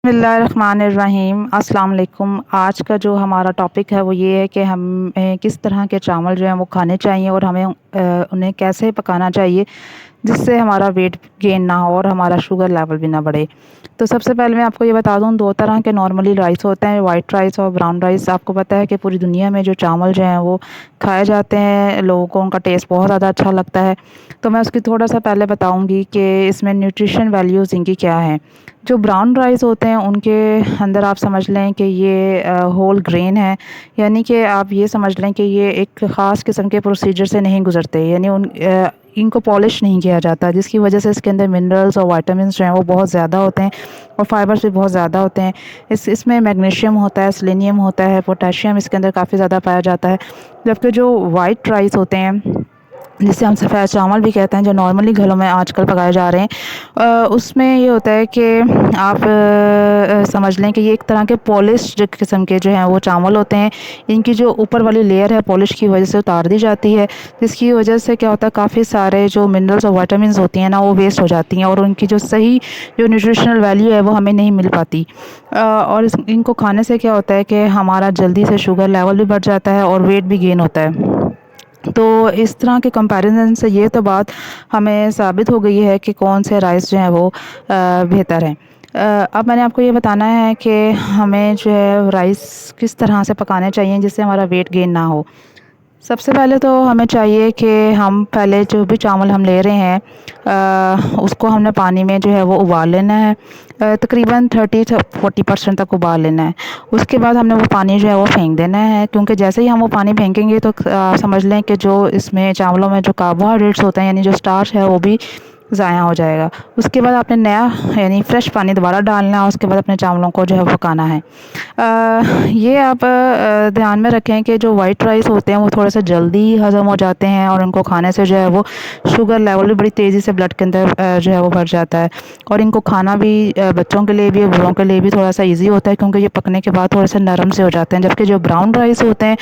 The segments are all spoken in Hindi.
बिस्मिल्लाहिर्रहमानिर्रहीम अस्सलाम वालेकुम। आज का जो हमारा टॉपिक है वो ये है कि हमें किस तरह के चावल जो हैं वो खाने चाहिए और हमें उन्हें कैसे पकाना चाहिए जिससे हमारा वेट गेन ना हो और हमारा शुगर लेवल भी ना बढ़े। तो सबसे पहले मैं आपको ये बता दूं, दो तरह के नॉर्मली राइस होते हैं, वाइट राइस और ब्राउन राइस। आपको पता है कि पूरी दुनिया में जो चावल जो हैं वो खाए जाते हैं, लोगों को उनका टेस्ट बहुत ज़्यादा अच्छा लगता है। तो मैं उसकी थोड़ा सा पहले बताऊँगी कि इसमें न्यूट्रिशन वैल्यूज़ इनकी क्या है। जो ब्राउन राइस होते हैं उनके अंदर आप समझ लें कि ये होल ग्रेन है, यानी कि आप ये समझ लें कि ये एक ख़ास किस्म के प्रोसीजर से नहीं गुज़रते, यानी इनको पॉलिश नहीं किया जाता, जिसकी वजह से इसके अंदर मिनरल्स और विटामिन्स जो हैं वो बहुत ज़्यादा होते हैं और फाइबर्स भी बहुत ज़्यादा होते हैं। इसमें मैग्नीशियम होता है, सेलेनियम होता है, पोटेशियम इसके अंदर काफ़ी ज़्यादा पाया जाता है। जबकि जो वाइट राइस होते हैं, जिसे हम सफ़ेद चावल भी कहते हैं, जो नॉर्मली घरों में आजकल पकाए जा रहे हैं, उसमें ये होता है कि आप समझ लें कि ये एक तरह के पॉलिश्ड किस्म के जो हैं वो चावल होते हैं। इनकी जो ऊपर वाली लेयर है पॉलिश की वजह से उतार दी जाती है, जिसकी वजह से क्या होता है, काफ़ी सारे जो मिनरल्स और विटामिन्स होती हैं ना वो वेस्ट हो जाती हैं और उनकी जो सही जो न्यूट्रिशनल वैल्यू है वो हमें नहीं मिल पाती। और इनको खाने से क्या होता है कि हमारा जल्दी से शुगर लेवल भी बढ़ जाता है और वेट भी गेन होता है। तो इस तरह के कंपैरिज़न से ये तो बात हमें साबित हो गई है कि कौन से राइस जो हैं वो बेहतर हैं। अब मैंने आपको ये बताना है कि हमें जो है राइस किस तरह से पकाने चाहिए जिससे हमारा वेट गेन ना हो। सबसे पहले तो हमें चाहिए कि हम पहले जो भी चावल हम ले रहे हैं उसको हमने पानी में जो है वो उबाल लेना है। तकरीबन 30-40% तक उबाल लेना है। उसके बाद हमने वो पानी जो है वो फेंक देना है, क्योंकि जैसे ही हम वो पानी फेंकेंगे तो समझ लें कि जो इसमें चावलों में जो कार्बोहाइड्रेट्स होते हैं, यानी जो स्टार्च है वो भी ज़ाया हो जाएगा। उसके बाद आपने नया यानी फ्रेश पानी दोबारा डालना है। उसके बाद अपने चावलों को जो है पकाना है। ये आप ध्यान में रखें कि जो वाइट राइस होते हैं वो थोड़ा सा जल्दी हज़म हो जाते हैं और उनको खाने से जो है वो शुगर लेवल भी बड़ी तेज़ी से ब्लड के अंदर जो है वो बढ़ जाता है। और इनको खाना भी बच्चों के लिए भी, बूढ़ों के लिए भी थोड़ा सा ईजी होता है, क्योंकि ये पकने के बाद थोड़े से नरम से हो जाते हैं। जबकि जो ब्राउन राइस होते हैं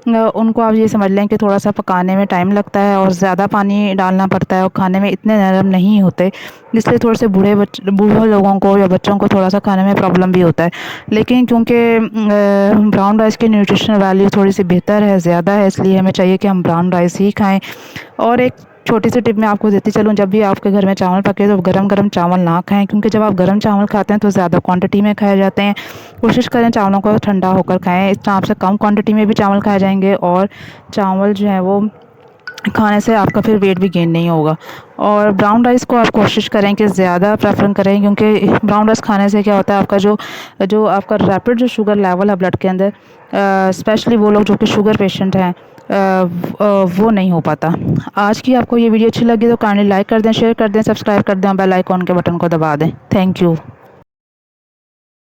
उनको आप ये समझ लें कि थोड़ा सा पकाने में टाइम लगता है और ज़्यादा पानी डालना पड़ता है और खाने में इतने नरम नहीं होते, इसलिए थोड़े से बूढ़े लोगों को या बच्चों को थोड़ा सा खाने में प्रॉब्लम भी होता है। लेकिन क्योंकि ब्राउन राइस की न्यूट्रिशनल वैल्यू थोड़ी सी बेहतर है, ज़्यादा है, इसलिए हमें चाहिए कि हम ब्राउन राइस ही खाएं। और एक छोटी सी टिप मैं आपको देती चलूँ, जब भी आपके घर में चावल पके तो गरम गरम चावल ना खाएं, क्योंकि जब आप गरम चावल खाते हैं तो ज़्यादा क्वांटिटी में खाए जाते हैं। कोशिश करें चावलों को ठंडा होकर खाएं, इस तरह आपसे कम क्वांटिटी में भी चावल खाए जाएंगे और चावल जो है वो खाने से आपका फिर वेट भी गेन नहीं होगा। और ब्राउन राइस को आप कोशिश करें कि ज़्यादा प्रेफर करें, क्योंकि ब्राउन राइस खाने से क्या होता है, आपका जो जो आपका रैपिड जो शुगर लेवल है ब्लड के अंदर, स्पेशली वो लोग जो कि शुगर पेशेंट हैं, वो नहीं हो पाता। आज की आपको ये वीडियो अच्छी लगी तो काइंडली लाइक कर दें, शेयर कर दें, सब्सक्राइब कर दें, बेल आइकॉन के बटन को दबा दें। Thank you.